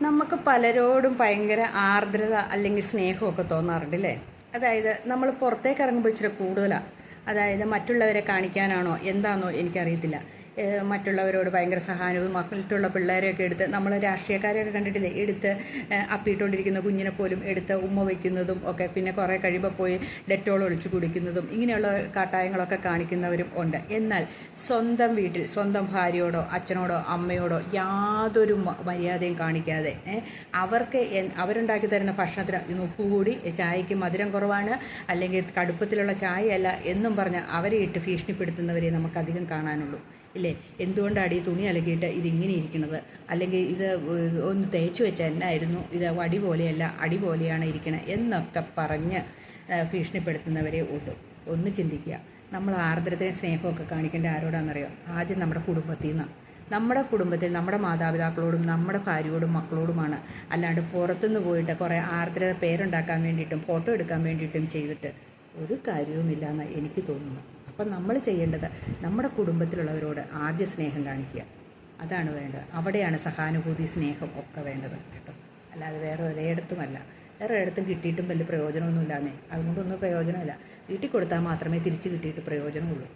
നമുക്ക് പലരോടും ഭയങ്കര ആർദ്രത അല്ലെങ്കിൽ സ്നേഹമൊക്കെ തോന്നാറുണ്ട് അല്ലേ? അതായത് നമ്മൾ പുറത്തേക്ക് ഇറങ്ങുമ്പോൾ ഇച്ചിരി കൂടുതലാണ്. അതായത് മറ്റുള്ളവരെ കാണിക്കാനാണോ എന്താണോ എനിക്കറിയത്തില്ല. മറ്റുള്ളവരോട് ഭയങ്കര സഹാനുവും മറ്റുള്ള പിള്ളേരെയൊക്കെ എടുത്ത് നമ്മൾ രാഷ്ട്രീയക്കാരെയൊക്കെ കണ്ടിട്ടില്ലേ, എടുത്ത് അപ്പിയിട്ടുകൊണ്ടിരിക്കുന്ന കുഞ്ഞിനെ പോലും എടുത്ത് ഉമ്മ വയ്ക്കുന്നതും ഒക്കെ, പിന്നെ കുറേ കഴിയുമ്പോൾ പോയി ഡെറ്റോൾ ഒളിച്ചു കുടിക്കുന്നതും ഇങ്ങനെയുള്ള കാട്ടായങ്ങളൊക്കെ കാണിക്കുന്നവരും ഉണ്ട്. എന്നാൽ സ്വന്തം വീട്ടിൽ സ്വന്തം ഭാര്യയോടോ അച്ഛനോടോ അമ്മയോടോ യാതൊരു മര്യാദയും കാണിക്കാതെ അവർക്ക് അവരുണ്ടാക്കി തരുന്ന ഭക്ഷണത്തിന് ഇന്ന് ഉപ്പ് കൂടി, ചായയ്ക്ക് മധുരം കുറവാണ്, അല്ലെങ്കിൽ കടുപ്പത്തിലുള്ള ചായയല്ല എന്നും പറഞ്ഞ് അവരെ ഇട്ട് ഭീഷണിപ്പെടുത്തുന്നവരെ നമുക്കധികം കാണാനുള്ളൂ ഇല്ലേ? എന്തുകൊണ്ടാണ് ഈ തുണി അലക്കിയിട്ട് ഇതിങ്ങനെ ഇരിക്കുന്നത്, അല്ലെങ്കിൽ ഇത് ഒന്ന് തേച്ച് വെച്ചാൽ എന്നായിരുന്നു, ഇത് വടി പോലെയല്ല അടി പോലെയാണ് ഇരിക്കണത് എന്നൊക്കെ പറഞ്ഞ് ഭീഷണിപ്പെടുത്തുന്നവരെ ഉള്ളൂ. ഒന്ന് ചിന്തിക്കുക, നമ്മൾ ആർദ്രതയും സ്നേഹമൊക്കെ കാണിക്കേണ്ട ആരോടാണെന്നറിയോ? ആദ്യം നമ്മുടെ കുടുംബത്തിൽ നിന്നാണ്. നമ്മുടെ കുടുംബത്തിൽ നമ്മുടെ മാതാപിതാക്കളോടും നമ്മുടെ ഭാര്യയോടും മക്കളോടുമാണ്. അല്ലാണ്ട് പുറത്തുനിന്ന് പോയിട്ട് കുറേ ആർദ്രത പേരുണ്ടാക്കാൻ വേണ്ടിയിട്ടും ഫോട്ടോ എടുക്കാൻ വേണ്ടിയിട്ടും ചെയ്തിട്ട് ഒരു കാര്യവുമില്ല എന്ന് എനിക്ക് തോന്നുന്നു. അപ്പം നമ്മൾ ചെയ്യേണ്ടത് നമ്മുടെ കുടുംബത്തിലുള്ളവരോട് ആദ്യ സ്നേഹം കാണിക്കുക. അതാണ് വേണ്ടത്. അവിടെയാണ് സഹാനുഭൂതി സ്നേഹം ഒക്കെ വേണ്ടത് കേട്ടോ. അല്ലാതെ വേറെ ഒരിടത്തുമല്ല. വേറെ ഒരിടത്തും കിട്ടിയിട്ടും വലിയ പ്രയോജനമൊന്നുമില്ലാന്നേ. അതുകൊണ്ടൊന്നും പ്രയോജനമില്ല. വീട്ടിൽ കൊടുത്താൽ മാത്രമേ തിരിച്ച് കിട്ടിയിട്ട് പ്രയോജനമുള്ളൂ.